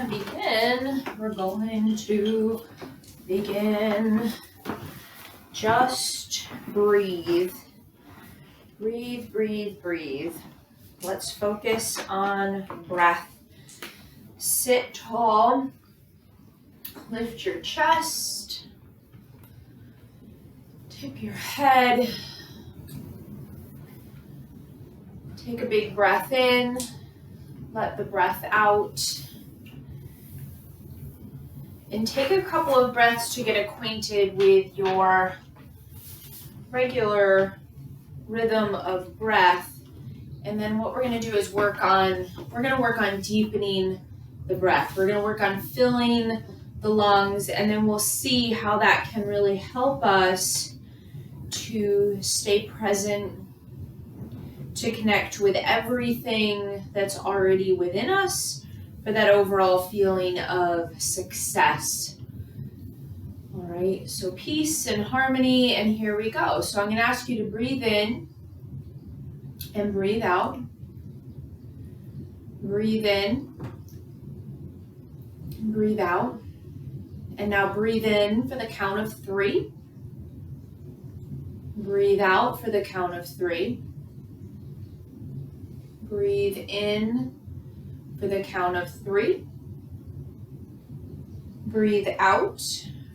to begin. We're going to begin. Just breathe. Breathe, breathe, breathe. Let's focus on breath. Sit tall. Lift your chest. Tip your head. Take a big breath in. Let the breath out. And take a couple of breaths to get acquainted with your regular rhythm of breath. And then what we're going to do is work on deepening the breath. We're going to work on filling the lungs, and then we'll see how that can really help us to stay present, to connect with everything that's already within us for that overall feeling of success. All right, so peace and harmony, and here we go. So I'm going to ask you to breathe in and breathe out. Breathe in, breathe out. And now breathe in for the count of 3. Breathe out for the count of 3. Breathe in for the count of 3. Breathe out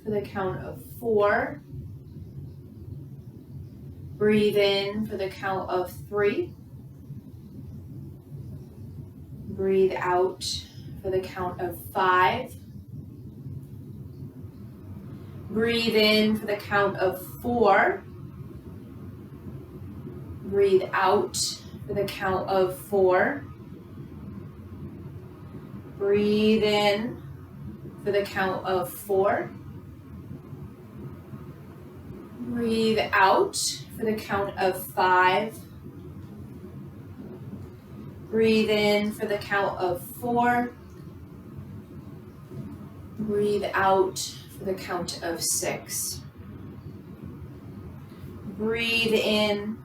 for the count of 4. Breathe in for the count of 3. Breathe out for the count of 5. Breathe in for the count of 4. Breathe out for the count of 4. Breathe in for the count of 4. Breathe out for the count of 5. Breathe in for the count of 4. Breathe out for the count of 6. Breathe in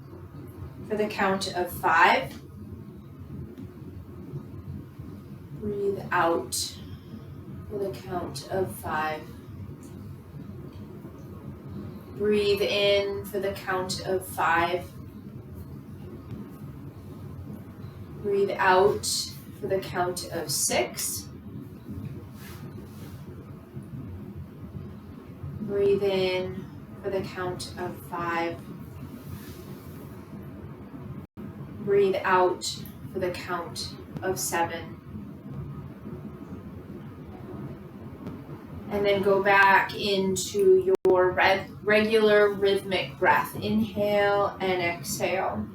for the count of 5. Breathe out for the count of 5. Breathe in for the count of 5. Breathe out for the count of 6. Breathe in for the count of 5. Breathe out for the count of 7. And then go back into your regular rhythmic breath. Inhale and exhale.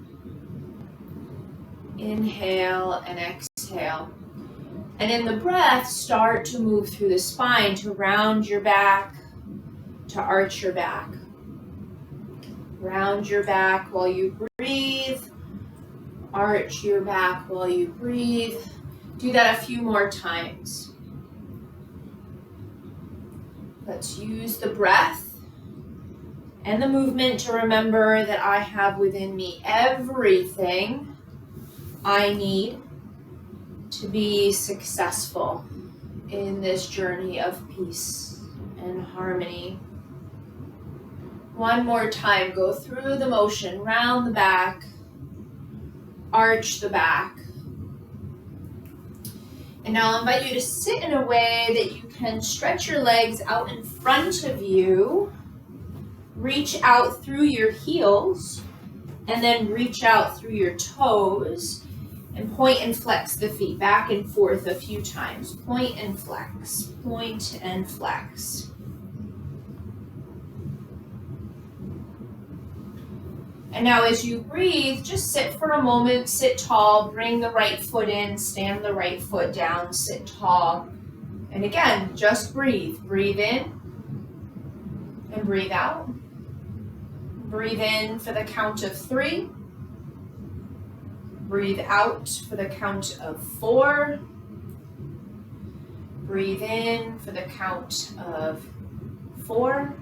Inhale and exhale. And in the breath, start to move through the spine to round your back, to arch your back. Round your back while you breathe. Arch your back while you breathe. Do that a few more times. Let's use the breath and the movement to remember that I have within me everything I need to be successful in this journey of peace and harmony. One more time, go through the motion, round the back, arch the back. And now I'll invite you to sit in a way that you can stretch your legs out in front of you, reach out through your heels, and then reach out through your toes, and point and flex the feet back and forth a few times. Point and flex, point and flex. And now as you breathe, just sit for a moment, sit tall, bring the right foot in, stand the right foot down, sit tall. And again, just breathe. Breathe in and breathe out. Breathe in for the count of 3. Breathe out for the count of 4. Breathe in for the count of 4.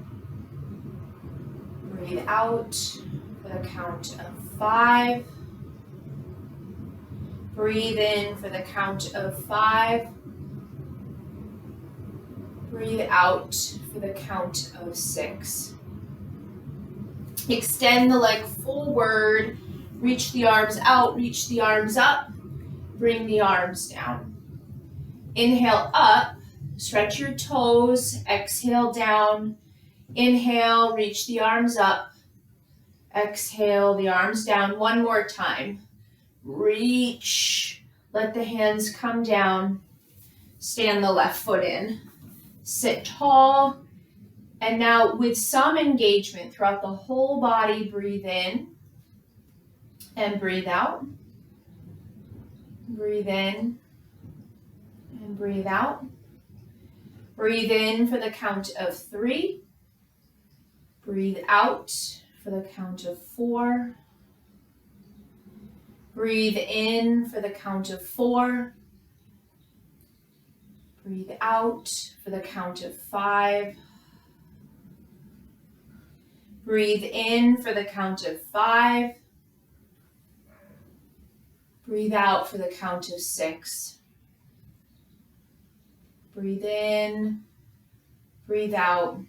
Breathe out for the count of 5. Breathe in for the count of 5. Breathe out for the count of 6. Extend the leg forward. Reach the arms out, reach the arms up. Bring the arms down. Inhale up, stretch your toes. Exhale down. Inhale, reach the arms up. Exhale, the arms down. One more time. Reach. Let the hands come down. Stand the left foot in. Sit tall. And now with some engagement throughout the whole body, breathe in and breathe out. Breathe in and breathe out. Breathe in for the count of 3. Breathe out for the count of 4. Breathe in for the count of 4. Breathe out for the count of 5. Breathe in for the count of 5. Breathe out for the count of 6. Breathe in, breathe out.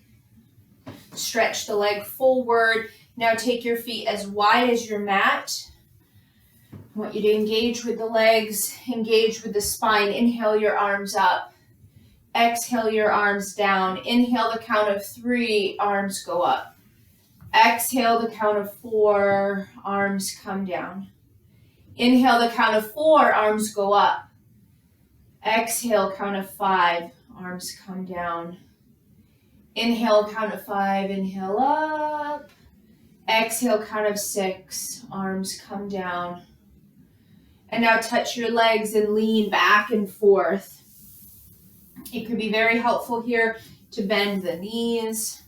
Stretch the leg forward. Now take your feet as wide as your mat. I want you to engage with the legs, engage with the spine. Inhale your arms up. Exhale your arms down. Inhale the count of 3, arms go up. Exhale the count of 4, arms come down. Inhale the count of 4, arms go up. Exhale count of 5, arms come down. Inhale count of 5, inhale up. Exhale count of 6, arms come down. And now touch your legs and lean back and forth. It could be very helpful here to bend the knees,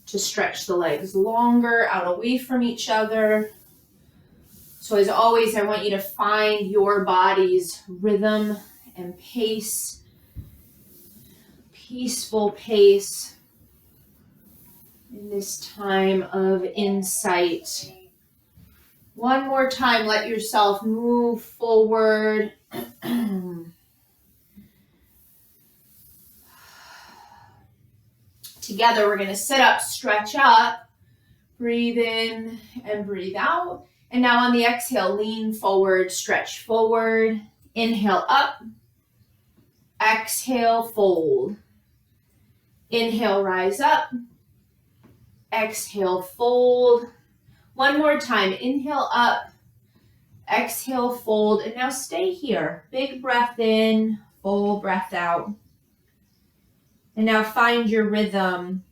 to stretch the legs longer, out away from each other. So as always, I want you to find your body's rhythm and pace, peaceful pace in this time of insight. One more time, let yourself move forward. Together, we're going to sit up, stretch up, breathe in and breathe out. And now on the exhale, lean forward, stretch forward. Inhale up. Exhale, fold. Inhale, rise up. Exhale, fold. One more time. Inhale up. Exhale, fold. And now stay here. Big breath in, full breath out. And now find your rhythm.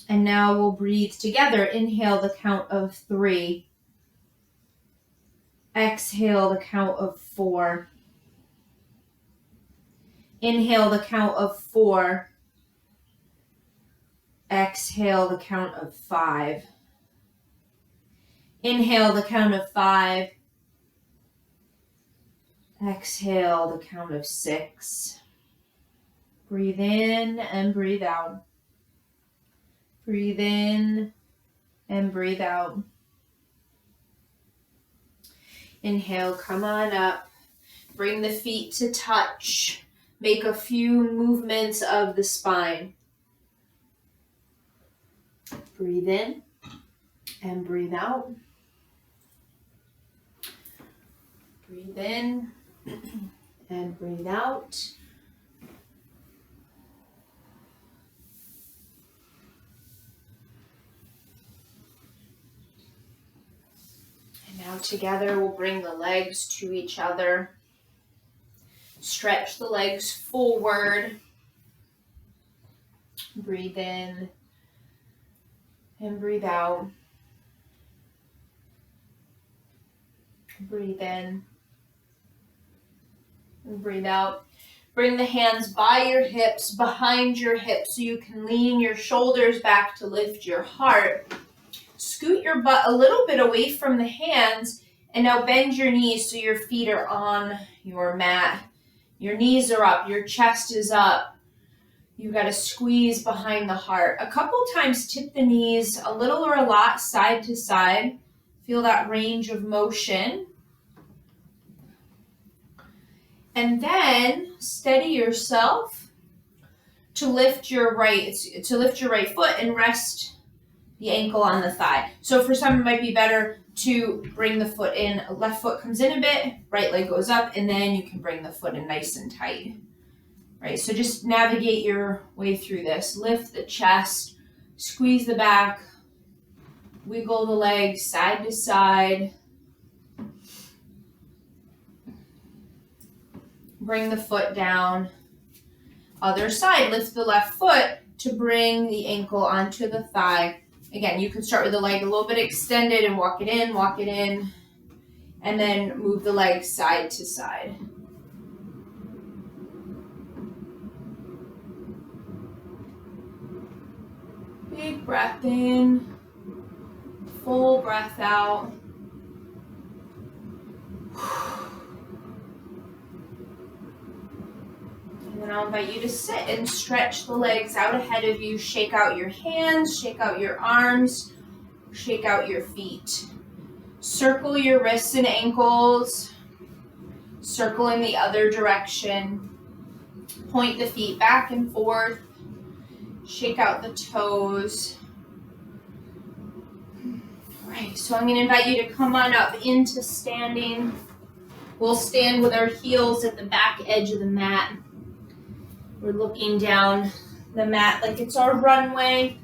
And now we'll breathe together. Inhale the count of 3. Exhale the count of 4. Inhale the count of 4. Exhale the count of 5. Inhale the count of 5. Exhale the count of 6. Breathe in and breathe out. Breathe in and breathe out. Inhale, come on up. Bring the feet to touch. Make a few movements of the spine. Breathe in and breathe out. Breathe in and breathe out. And now together we'll bring the legs to each other. Stretch the legs forward. Breathe in and breathe out. Breathe in and breathe out. Bring the hands by your hips, behind your hips, so you can lean your shoulders back to lift your heart. Scoot your butt a little bit away from the hands, and now bend your knees so your feet are on your mat. Your knees are up, your chest is up. You've got to squeeze behind the heart. A couple times tip the knees a little or a lot, side to side. Feel that range of motion. And then steady yourself to lift your right foot and rest the ankle on the thigh. So for some, it might be better to bring the foot in. Left foot comes in a bit, right leg goes up, and then you can bring the foot in nice and tight. Right, so just navigate your way through this. Lift the chest, squeeze the back, wiggle the legs side to side. Bring the foot down. Other side, lift the left foot to bring the ankle onto the thigh. Again, you could start with the leg a little bit extended and walk it in, and then move the leg side to side. Big breath in, full breath out. And then I'll invite you to sit and stretch the legs out ahead of you. Shake out your hands, shake out your arms, shake out your feet. Circle your wrists and ankles. Circle in the other direction. Point the feet back and forth. Shake out the toes. All right, so I'm going to invite you to come on up into standing. We'll stand with our heels at the back edge of the mat. We're looking down the mat like it's our runway.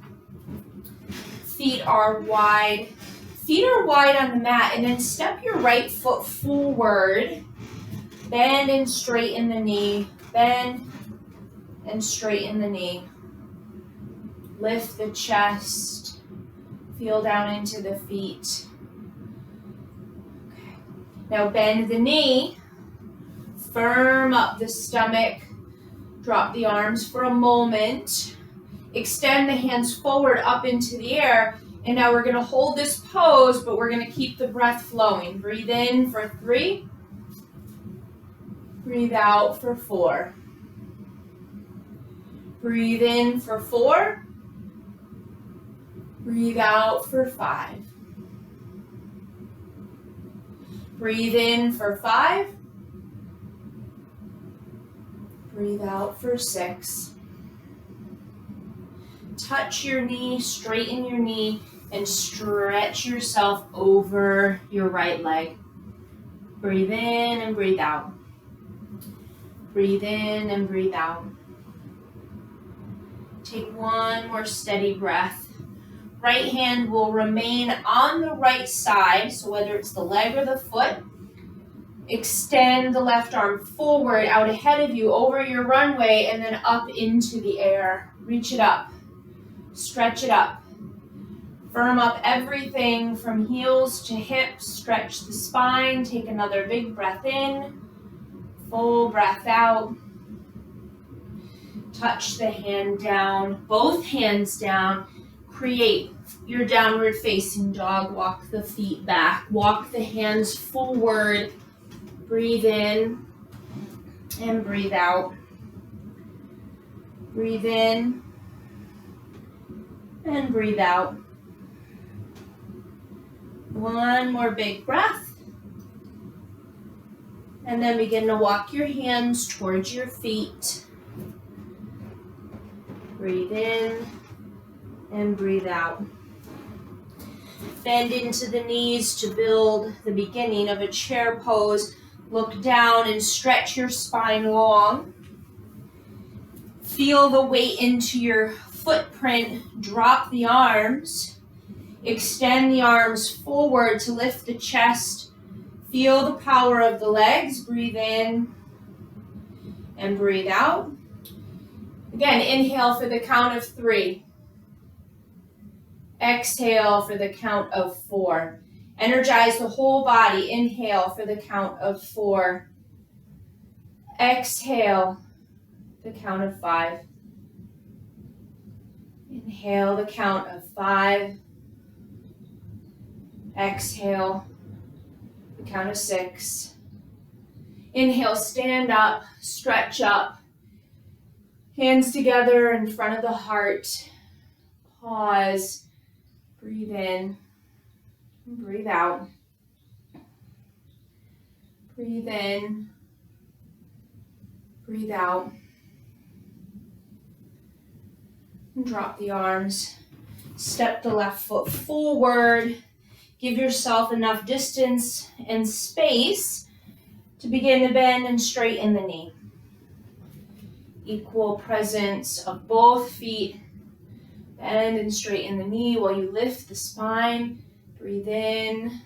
Feet are wide. Feet are wide on the mat, and then step your right foot forward. Bend and straighten the knee. Bend and straighten the knee. Lift the chest. Feel down into the feet. Okay. Now bend the knee. Firm up the stomach. Drop the arms for a moment. Extend the hands forward up into the air. And now we're going to hold this pose, but we're going to keep the breath flowing. Breathe in for 3. Breathe out for 4. Breathe in for 4. Breathe out for 5. Breathe in for 5. Breathe out for 6. Touch your knee, straighten your knee, and stretch yourself over your right leg. Breathe in and breathe out. Breathe in and breathe out. Take one more steady breath. Right hand will remain on the right side, so whether it's the leg or the foot, extend the left arm forward out ahead of you over your runway and then up into the air. Reach it up. Stretch it up. Firm up everything from heels to hips. Stretch the spine. Take another big breath in. Full breath out. Touch the hand down. Both hands down. Create your downward facing dog. Walk the feet back. Walk the hands forward. Breathe in and breathe out. Breathe in and breathe out. One more big breath. And then begin to walk your hands towards your feet. Breathe in and breathe out. Bend into the knees to build the beginning of a chair pose. Look down and stretch your spine long. Feel the weight into your footprint. Drop the arms. Extend the arms forward to lift the chest. Feel the power of the legs. Breathe in and breathe out. Again, inhale for the count of 3. Exhale for the count of 4. Energize the whole body. Inhale for the count of 4. Exhale, the count of 5. Inhale, the count of 5. Exhale, the count of 6. Inhale, stand up, stretch up. Hands together in front of the heart. Pause. Breathe in. Breathe out. Breathe in Breathe out. And drop the arms. Step the left foot forward. Give yourself enough distance and space to begin to bend and straighten the knee. Equal presence of both feet. Bend and straighten the knee while you lift the spine. Breathe in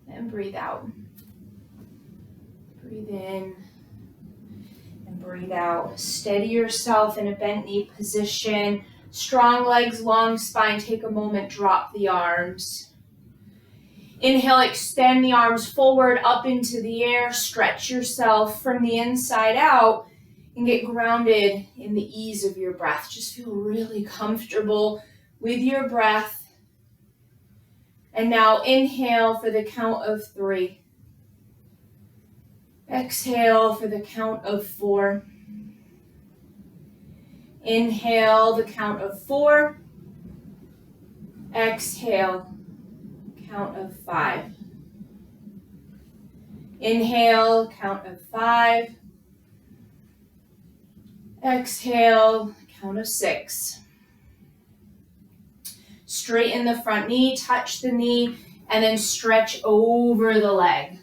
and breathe out. Breathe in and breathe out. Steady yourself in a bent knee position. Strong legs, long spine. Take a moment, drop the arms. Inhale, extend the arms forward, up into the air. Stretch yourself from the inside out and get grounded in the ease of your breath. Just feel really comfortable with your breath. And now inhale for the count of 3. Exhale for the count of 4. Inhale, the count of 4. Exhale, count of 5. Inhale, count of 5. Exhale, count of 6. Straighten the front knee, touch the knee, and then stretch over the leg.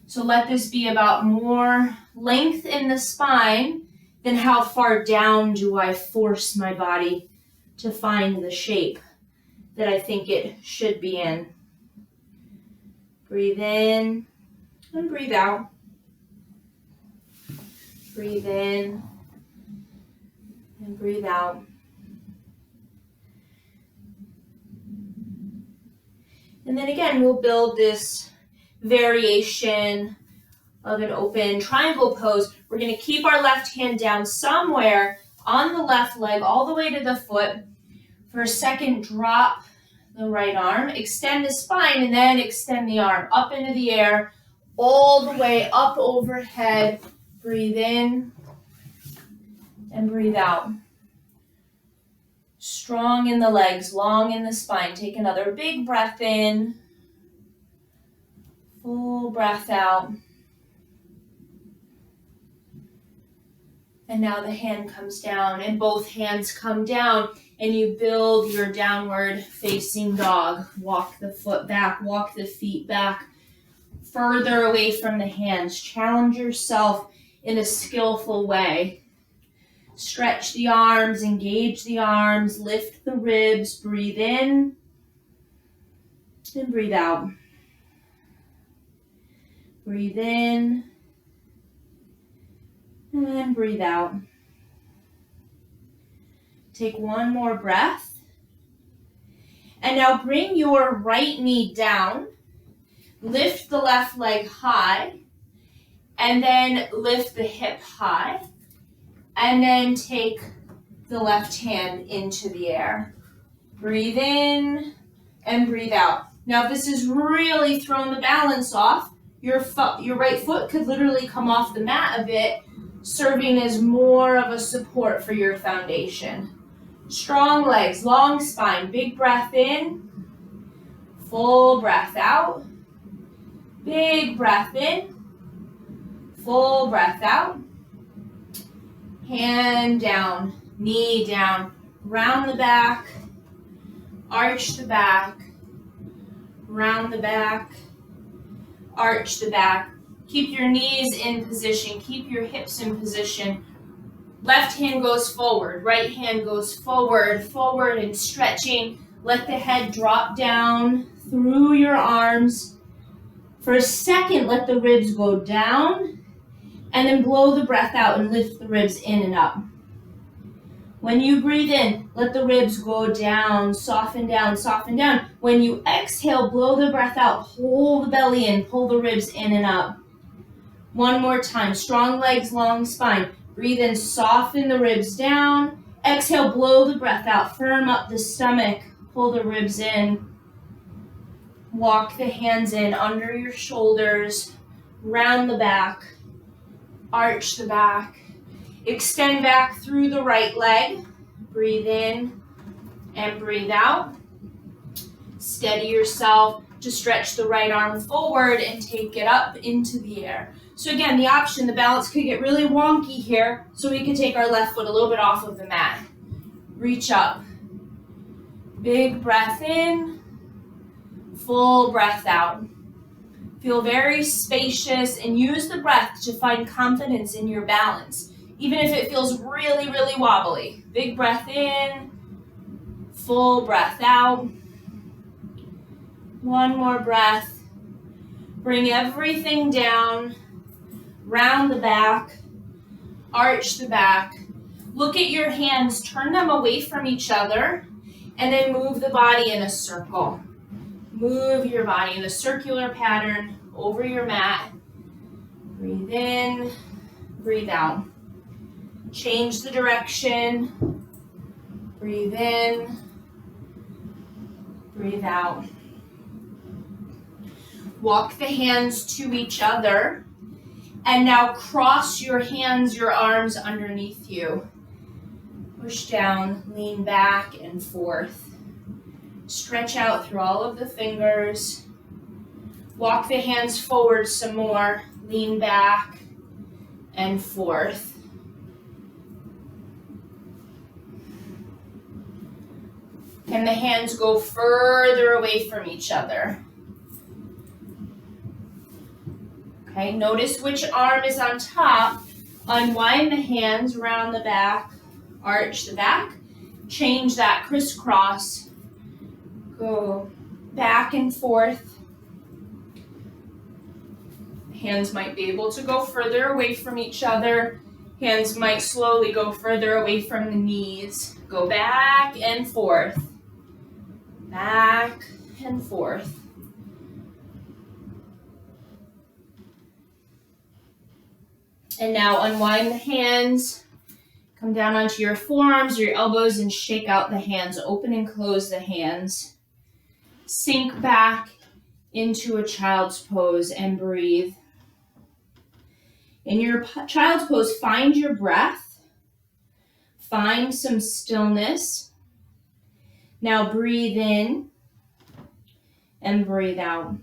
So let this be about more length in the spine than how far down do I force my body to find the shape that I think it should be in. Breathe in and breathe out. Breathe in and breathe out. And then again, we'll build this variation of an open triangle pose. We're going to keep our left hand down somewhere on the left leg all the way to the foot. For a second, drop the right arm, extend the spine, and then extend the arm up into the air, all the way up overhead. Breathe in and breathe out. Strong in the legs, long in the spine. Take another big breath in. Full breath out. And now the hand comes down and both hands come down and you build your downward facing dog. Walk the foot back, walk the feet back, further away from the hands. Challenge yourself in a skillful way. Stretch the arms, engage the arms, lift the ribs, breathe in and breathe out. Breathe in and breathe out. Take one more breath. And now bring your right knee down. Lift the left leg high. And then lift the hip high. And then take the left hand into the air. Breathe in and breathe out. Now, if this is really throwing the balance off, your right foot could literally come off the mat a bit, serving as more of a support for your foundation. Strong legs, long spine, big breath in, full breath out, big breath in, full breath out, hand down, knee down, round the back, arch the back, round the back, arch the back. Keep your knees in position, keep your hips in position. Left hand goes forward, right hand goes forward, forward and stretching. Let the head drop down through your arms. For a second, let the ribs go down and then blow the breath out and lift the ribs in and up. When you breathe in, let the ribs go down, soften down, soften down. When you exhale, blow the breath out, pull the belly in, pull the ribs in and up. One more time, strong legs, long spine. Breathe in, soften the ribs down. Exhale, blow the breath out, firm up the stomach, pull the ribs in. Walk the hands in under your shoulders, round the back, arch the back. Extend back through the right leg. Breathe in and breathe out. Steady yourself. to stretch the right arm forward and take it up into the air. So again, the option, the balance could get really wonky here, so we could take our left foot a little bit off of the mat. Reach up. Big breath in, full breath out. Feel very spacious and use the breath to find confidence in your balance, even if it feels really, really wobbly. Big breath in, full breath out. One more breath. Bring everything down, round the back, arch the back. Look at your hands, turn them away from each other, and then move the body in a circle. Move your body in a circular pattern over your mat. Breathe in, breathe out. Change the direction. Breathe in, breathe out. Walk the hands to each other. And now cross your hands, your arms underneath you. Push down, lean back and forth. Stretch out through all of the fingers. Walk the hands forward some more. Lean back and forth. Can the hands go further away from each other? Okay, notice which arm is on top. Unwind the hands around the back. Arch the back. Change that crisscross. Go back and forth. Hands might be able to go further away from each other. Hands might slowly go further away from the knees. Go back and forth. Back and forth. And now unwind the hands. Come down onto your forearms or your elbows and shake out the hands. Open and close the hands. Sink back into a child's pose and breathe. In your child's pose, find your breath. Find some stillness. Now breathe in and breathe out.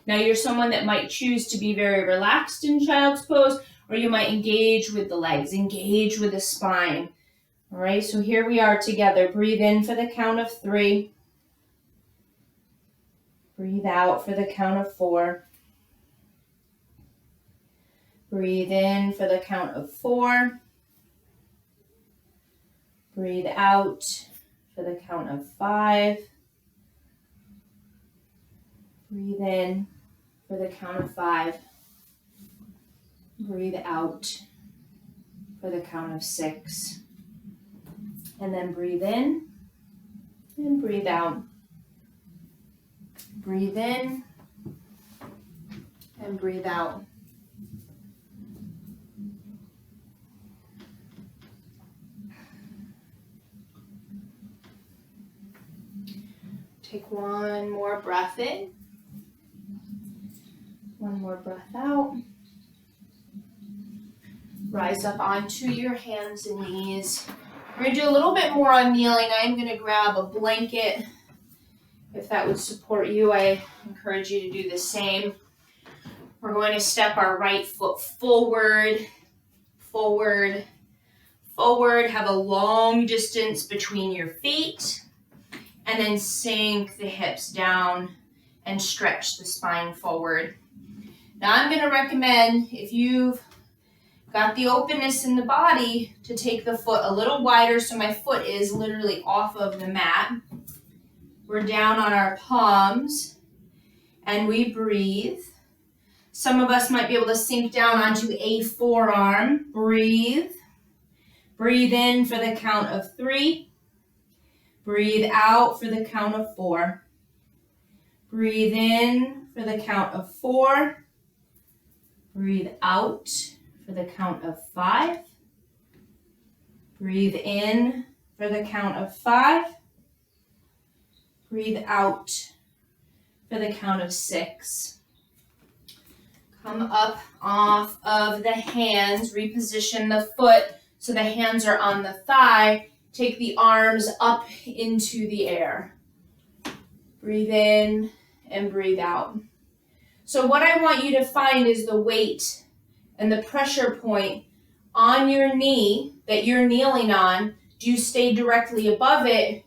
Now you're someone that might choose to be very relaxed in child's pose, or you might engage with the legs, engage with the spine. All right, so here we are together. Breathe in for the count of 3. Breathe out for the count of 4. Breathe in for the count of 4. Breathe out for the count of 5. Breathe in for the count of 5. Breathe out for the count of 6. And then breathe in and breathe out. Breathe in and breathe out. Take one more breath in. One more breath out. Rise up onto your hands and knees. We're going to do a little bit more on kneeling. I'm going to grab a blanket. If that would support you, I encourage you to do the same. We're going to step our right foot forward, forward, forward. Have a long distance between your feet. And then sink the hips down and stretch the spine forward. Now I'm going to recommend, if you've got the openness in the body, to take the foot a little wider so my foot is literally off of the mat. We're down on our palms and we breathe. Some of us might be able to sink down onto a forearm. Breathe. Breathe in for the count of 3. Breathe out for the count of 4. Breathe in for the count of 4. Breathe out for the count of 5. Breathe in for the count of 5. Breathe out for the count of 6. Come up off of the hands, reposition the foot so the hands are on the thigh. Take the arms up into the air. Breathe in and breathe out. So what I want you to find is the weight and the pressure point on your knee that you're kneeling on. Do you stay directly above it?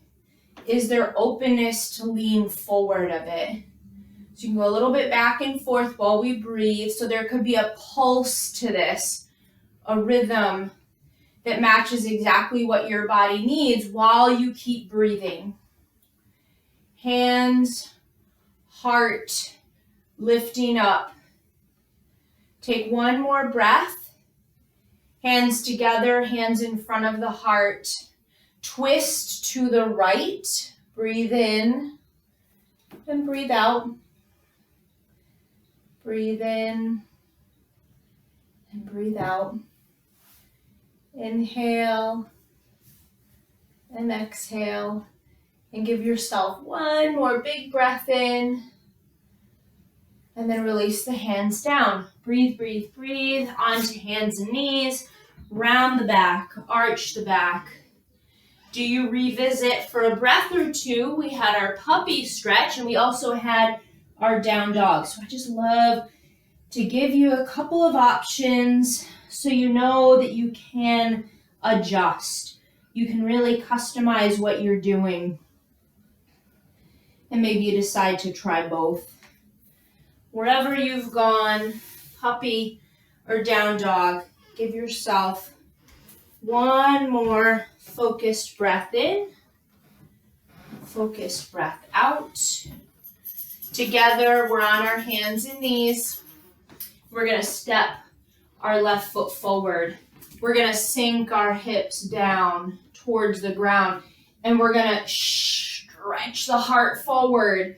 Is there openness to lean forward of it? So you can go a little bit back and forth while we breathe. So there could be a pulse to this, a rhythm that matches exactly what your body needs while you keep breathing. Hands, heart, lifting up. Take one more breath. Hands together, hands in front of the heart. Twist to the right. Breathe in and breathe out. Breathe in and breathe out. Inhale and exhale. And give yourself one more big breath in. And then release the hands down. Breathe, breathe, breathe. Onto hands and knees. Round the back. Arch the back. Do you revisit for a breath or two? We had our puppy stretch and we also had our down dog. So I just love to give you a couple of options so you know that you can adjust. You can really customize what you're doing. And maybe you decide to try both. Wherever you've gone, puppy or down dog, give yourself one more focused breath in, focused breath out. Together, we're on our hands and knees. We're going to step our left foot forward. We're going to sink our hips down towards the ground, and we're going to stretch the heart forward.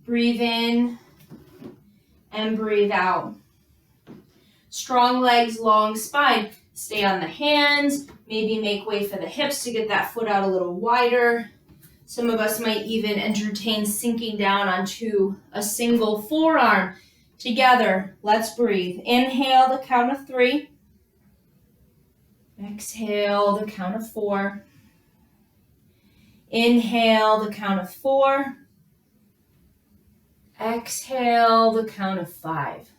Breathe in and breathe out. Strong legs, long spine. Stay on the hands. Maybe make way for the hips to get that foot out a little wider. Some of us might even entertain sinking down onto a single forearm. Together, let's breathe. Inhale, the count of 3. Exhale, the count of 4. Inhale, the count of 4. Exhale, the count of 5.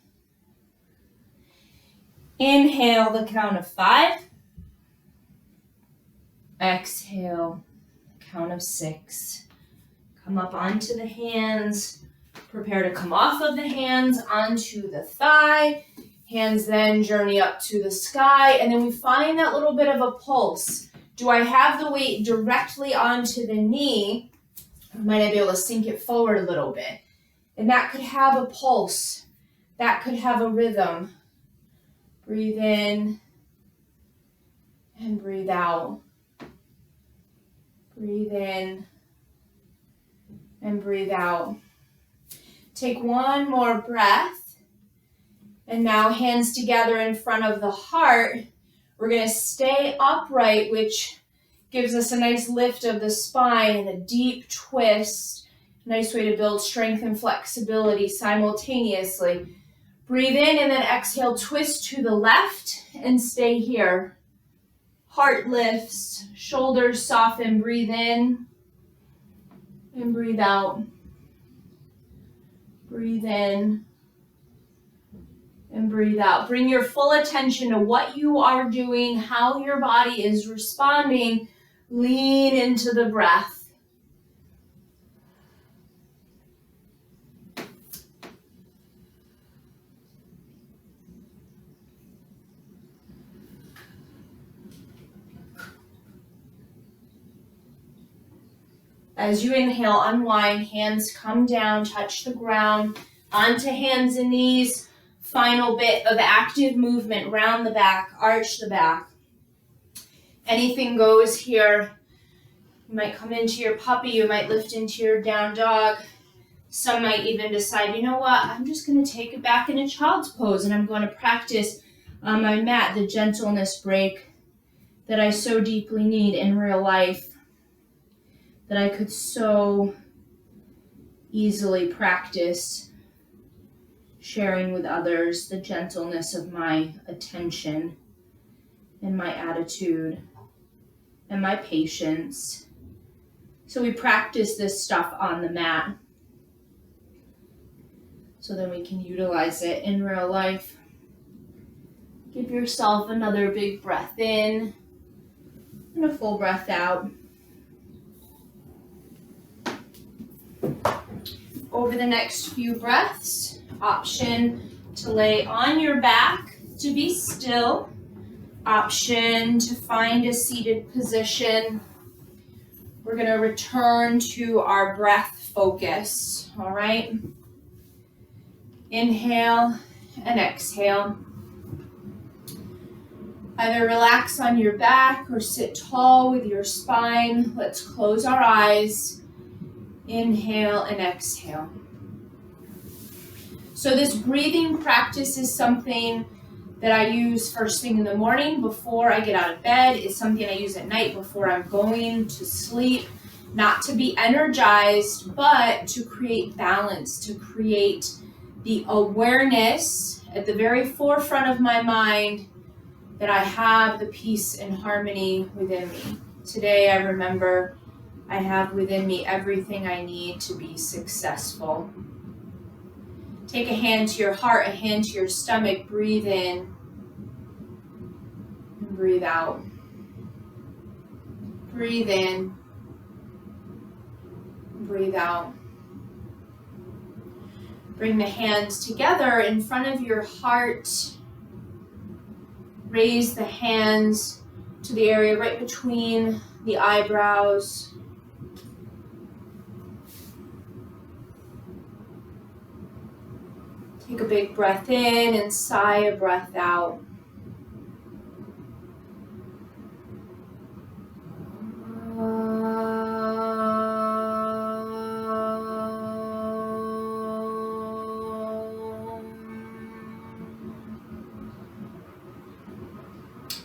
Inhale, the count of 5. Exhale, the count of 6. Come up onto the hands. Prepare to come off of the hands onto the thigh. Hands then journey up to the sky. And then we find that little bit of a pulse. Do I have the weight directly onto the knee? Or might I be able to sink it forward a little bit? And that could have a pulse. That could have a rhythm. Breathe in and breathe out. Breathe in and breathe out. Take one more breath. And now hands together in front of the heart. We're going to stay upright, which gives us a nice lift of the spine and a deep twist. Nice way to build strength and flexibility simultaneously. Breathe in and then exhale, twist to the left and stay here. Heart lifts, shoulders soften. Breathe in and breathe out. Breathe in and breathe out. Bring your full attention to what you are doing, how your body is responding. Lean into the breath. As you inhale, unwind, hands come down, touch the ground, onto hands and knees. Final bit of active movement, round the back, arch the back. Anything goes here. You might come into your puppy, you might lift into your down dog. Some might even decide, you know what, I'm just going to take it back in a child's pose and I'm going to practice on my mat the gentleness break that I so deeply need in real life. That I could so easily practice sharing with others the gentleness of my attention and my attitude and my patience. So we practice this stuff on the mat. so then we can utilize it in real life. Give yourself another big breath in and a full breath out. Over the next few breaths, option to lay on your back to be still, option to find a seated position. We're going to return to our breath focus, all right? Inhale and exhale. Either relax on your back or sit tall with your spine. Let's close our eyes. Inhale and exhale. So this breathing practice is something that I use first thing in the morning before I get out of bed. It's something I use at night before I'm going to sleep. Not to be energized, but to create balance, to create the awareness at the very forefront of my mind that I have the peace and harmony within me. Today I remember I have within me everything I need to be successful. Take a hand to your heart, a hand to your stomach, breathe in and breathe out. Breathe in, breathe out. Bring the hands together in front of your heart. Raise the hands to the area right between the eyebrows. Take a big breath in and sigh a breath out.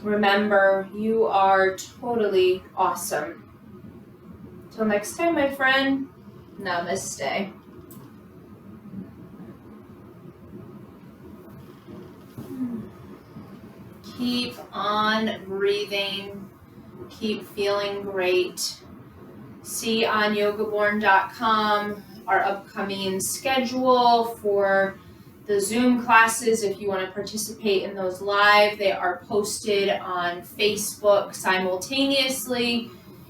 Remember, you are totally awesome. Till next time, my friend, namaste. Keep on breathing. Keep feeling great. See on yogaborn.com our upcoming schedule for the Zoom classes. If you want to participate in those live, they are posted on Facebook simultaneously.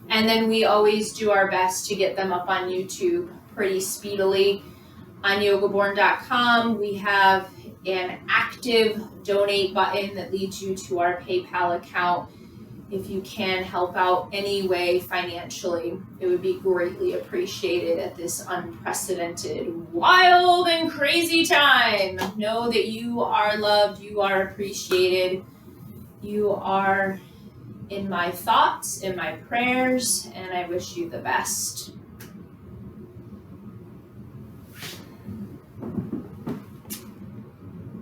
And then we always do our best to get them up on YouTube pretty speedily. On yogaborn.com, we have an active donate button that leads you to our PayPal account. If you can help out any way financially, it would be greatly appreciated at this unprecedented, wild, and crazy time. Know that you are loved, you are appreciated, you are in my thoughts, in my prayers, and I wish you the best.